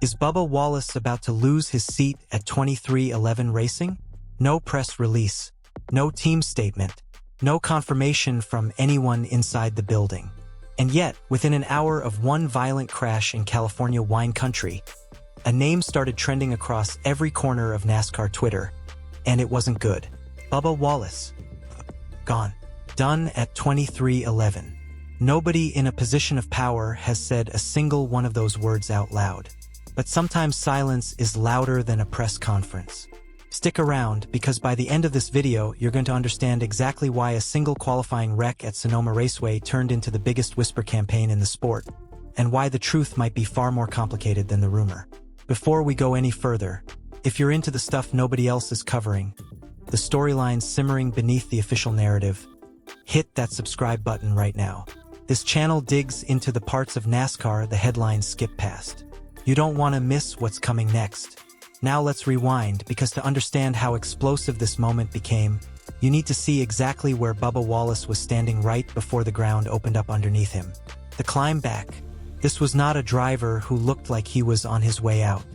Is Bubba Wallace about to lose his seat at 2311 Racing? No press release, no team statement, no confirmation from anyone inside the building. And yet, within an hour of one violent crash in California wine country, a name started trending across every corner of NASCAR Twitter, and it wasn't good. Bubba Wallace. Gone. Done at 2311. Nobody in a position of power has said a single one of those words out loud. But sometimes silence is louder than a press conference. Stick around, because by the end of this video, you're going to understand exactly why a single qualifying wreck at Sonoma Raceway turned into the biggest whisper campaign in the sport, and why the truth might be far more complicated than the rumor. Before we go any further, if you're into the stuff nobody else is covering, the storylines simmering beneath the official narrative, hit that subscribe button right now. This channel digs into the parts of NASCAR the headlines skip past. You don't want to miss what's coming next. Now let's rewind, because to understand how explosive this moment became, you need to see exactly where Bubba Wallace was standing right before the ground opened up underneath him. The climb back. This was not a driver who looked like he was on his way out.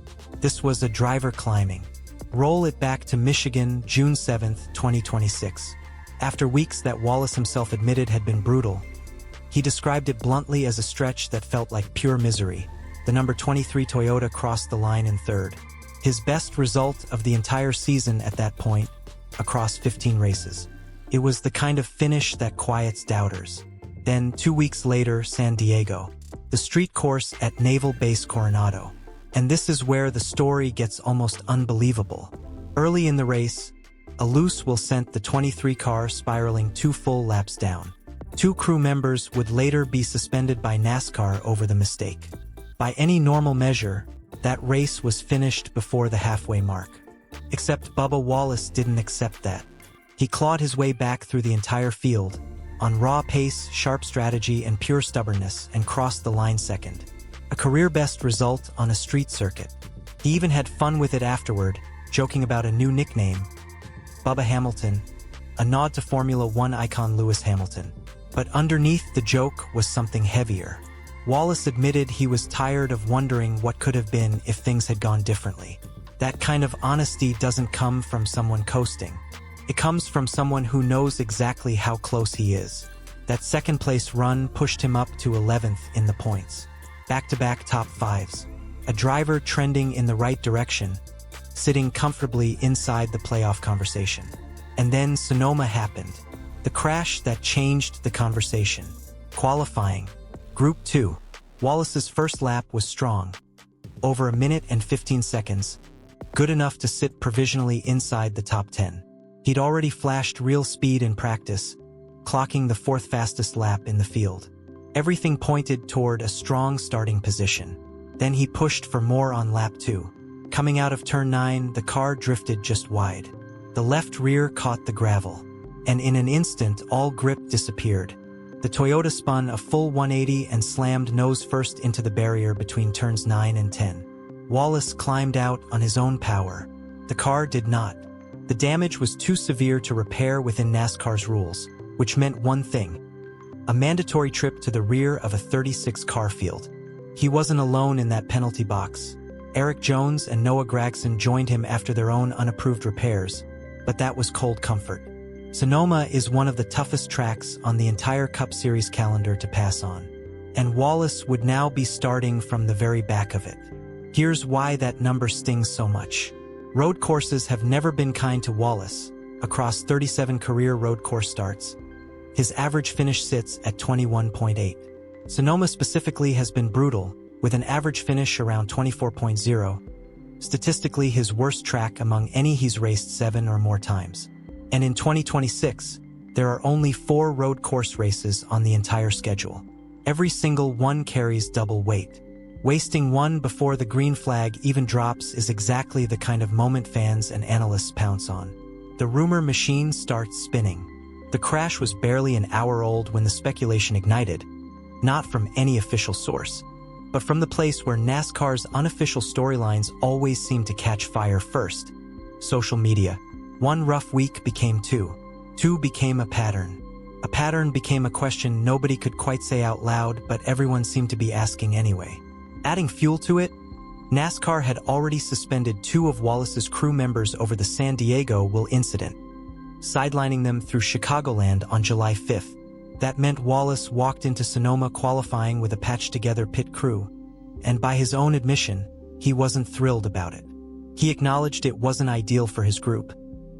This was a driver climbing. Roll it back to Michigan, June 7, 2026. After weeks that Wallace himself admitted had been brutal, he described it bluntly as a stretch that felt like pure misery. The number 23 Toyota crossed the line in third. His best result of the entire season at that point, across 15 races. It was the kind of finish that quiets doubters. Then, 2 weeks later, San Diego. The street course at Naval Base Coronado. And this is where the story gets almost unbelievable. Early in the race, a loose will sent the 23 car spiraling 2 full laps down. 2 crew members would later be suspended by NASCAR over the mistake. By any normal measure, that race was finished before the halfway mark. Except Bubba Wallace didn't accept that. He clawed his way back through the entire field, on raw pace, sharp strategy, and pure stubbornness, and crossed the line second. A career-best result on a street circuit. He even had fun with it afterward, joking about a new nickname, Bubba Hamilton, a nod to Formula One icon Lewis Hamilton. But underneath the joke was something heavier. Wallace admitted he was tired of wondering what could have been if things had gone differently. That kind of honesty doesn't come from someone coasting. It comes from someone who knows exactly how close he is. That second-place run pushed him up to 11th in the points. Back-to-back top fives. A driver trending in the right direction, sitting comfortably inside the playoff conversation. And then Sonoma happened. The crash that changed the conversation. Qualifying. Group 2. Wallace's first lap was strong. Over 1 minute and 15 seconds. Good enough to sit provisionally inside the top 10. He'd already flashed real speed in practice, clocking the 4th fastest lap in the field. Everything pointed toward a strong starting position. Then he pushed for more on lap 2. Coming out of turn 9, the car drifted just wide. The left rear caught the gravel, and in an instant all grip disappeared. The Toyota spun a full 180 and slammed nose first into the barrier between turns 9 and 10. Wallace climbed out on his own power. The car did not. The damage was too severe to repair within NASCAR's rules, which meant one thing: a mandatory trip to the rear of a 36-car field. He wasn't alone in that penalty box. Eric Jones and Noah Gragson joined him after their own unapproved repairs, but that was cold comfort. Sonoma is one of the toughest tracks on the entire Cup Series calendar to pass on, and Wallace would now be starting from the very back of it. Here's why that number stings so much. Road courses have never been kind to Wallace. Across 37 career road course starts, his average finish sits at 21.8. Sonoma specifically has been brutal, with an average finish around 24.0. Statistically his worst track among any he's raced 7 or more times. And in 2026, there are only 4 road course races on the entire schedule. Every single one carries double weight. Wasting one before the green flag even drops is exactly the kind of moment fans and analysts pounce on. The rumor machine starts spinning. The crash was barely an hour old when the speculation ignited, not from any official source, but from the place where NASCAR's unofficial storylines always seem to catch fire first: social media. One rough week became 2. 2 became a pattern. A pattern became a question nobody could quite say out loud, but everyone seemed to be asking anyway. Adding fuel to it, NASCAR had already suspended 2 of Wallace's crew members over the San Diego Will incident, sidelining them through Chicagoland on July 5th. That meant Wallace walked into Sonoma qualifying with a patched-together pit crew, and by his own admission, he wasn't thrilled about it. He acknowledged it wasn't ideal for his group,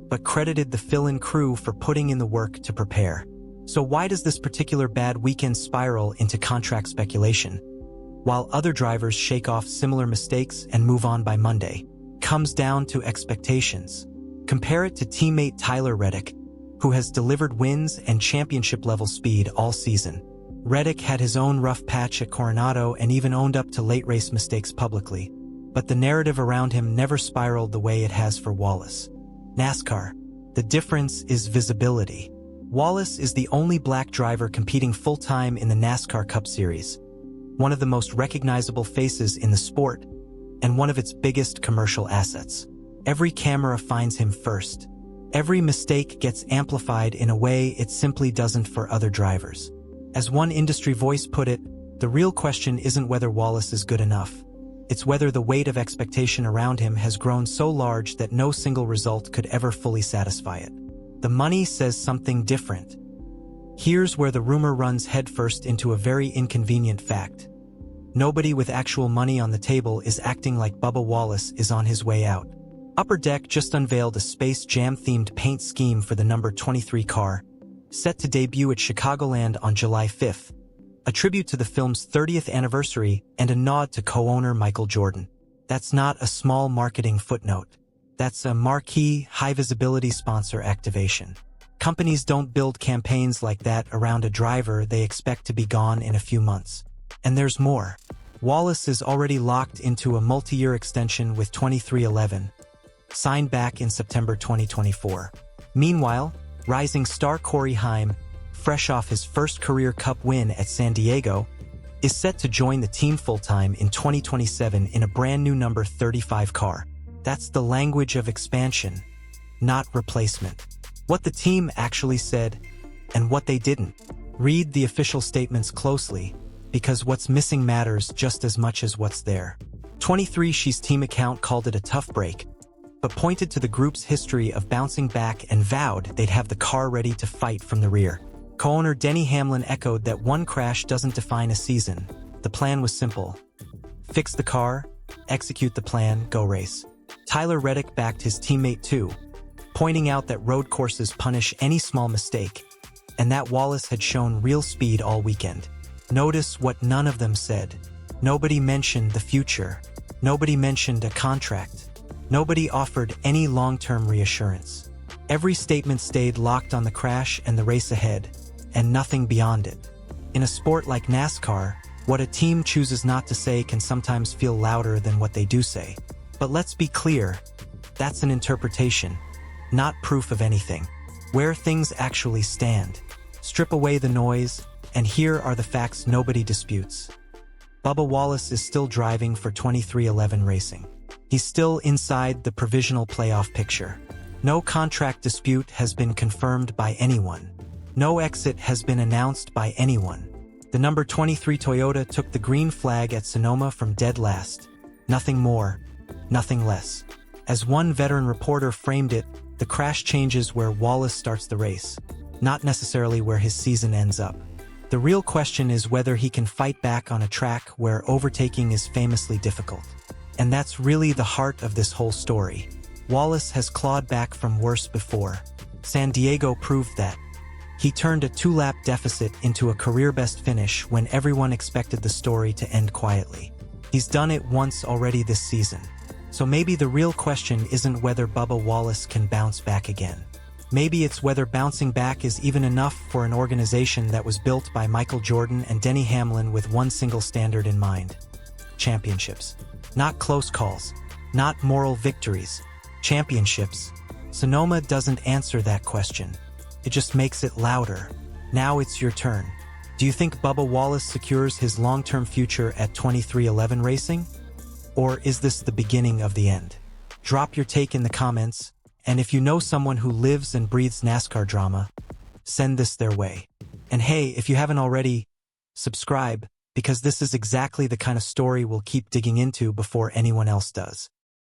but credited the fill-in crew for putting in the work to prepare. So why does this particular bad weekend spiral into contract speculation, while other drivers shake off similar mistakes and move on by Monday? Comes down to expectations. Compare it to teammate Tyler Reddick, who has delivered wins and championship-level speed all season. Reddick had his own rough patch at Coronado and even owned up to late race mistakes publicly, but the narrative around him never spiraled the way it has for Wallace. NASCAR. The difference is visibility. Wallace is the only black driver competing full-time in the NASCAR Cup Series, one of the most recognizable faces in the sport, and one of its biggest commercial assets. Every camera finds him first. Every mistake gets amplified in a way it simply doesn't for other drivers. As one industry voice put it, the real question isn't whether Wallace is good enough. It's whether the weight of expectation around him has grown so large that no single result could ever fully satisfy it. The money says something different. Here's where the rumor runs headfirst into a very inconvenient fact. Nobody with actual money on the table is acting like Bubba Wallace is on his way out. Upper Deck just unveiled a Space Jam-themed paint scheme for the number 23 car, set to debut at Chicagoland on July 5th, a tribute to the film's 30th anniversary and a nod to co-owner Michael Jordan. That's not a small marketing footnote. That's a marquee, high-visibility sponsor activation. Companies don't build campaigns like that around a driver they expect to be gone in a few months. And there's more. Wallace is already locked into a multi-year extension with 23XI, signed back in September 2024. Meanwhile, rising star Corey Heim, fresh off his first career Cup win at San Diego, is set to join the team full-time in 2027 in a brand new number 35 car. That's the language of expansion, not replacement. What the team actually said, and what they didn't. Read the official statements closely, because what's missing matters just as much as what's there. 23's team account called it a tough break, but pointed to the group's history of bouncing back and vowed they'd have the car ready to fight from the rear. Co-owner Denny Hamlin echoed that one crash doesn't define a season. The plan was simple. Fix the car, execute the plan, go race. Tyler Reddick backed his teammate too, pointing out that road courses punish any small mistake, and that Wallace had shown real speed all weekend. Notice what none of them said. Nobody mentioned the future. Nobody mentioned a contract. Nobody offered any long-term reassurance. Every statement stayed locked on the crash and the race ahead, and nothing beyond it. In a sport like NASCAR, what a team chooses not to say can sometimes feel louder than what they do say. But let's be clear, that's an interpretation, not proof of anything. Where things actually stand. Strip away the noise, and here are the facts nobody disputes. Bubba Wallace is still driving for 23XI Racing. He's still inside the provisional playoff picture. No contract dispute has been confirmed by anyone. No exit has been announced by anyone. The number 23 Toyota took the green flag at Sonoma from dead last. Nothing more, nothing less. As one veteran reporter framed it, the crash changes where Wallace starts the race, not necessarily where his season ends up. The real question is whether he can fight back on a track where overtaking is famously difficult. And that's really the heart of this whole story. Wallace has clawed back from worse before. San Diego proved that. He turned a 2-lap deficit into a career-best finish when everyone expected the story to end quietly. He's done it once already this season. So maybe the real question isn't whether Bubba Wallace can bounce back again. Maybe it's whether bouncing back is even enough for an organization that was built by Michael Jordan and Denny Hamlin with one single standard in mind. Championships. Not close calls. Not moral victories. Championships. Sonoma doesn't answer that question. It just makes it louder. Now it's your turn. Do you think Bubba Wallace secures his long-term future at 23XI Racing? Or is this the beginning of the end? Drop your take in the comments, and if you know someone who lives and breathes NASCAR drama, send this their way. And hey, if you haven't already, subscribe. because this is exactly the kind of story we'll keep digging into before anyone else does.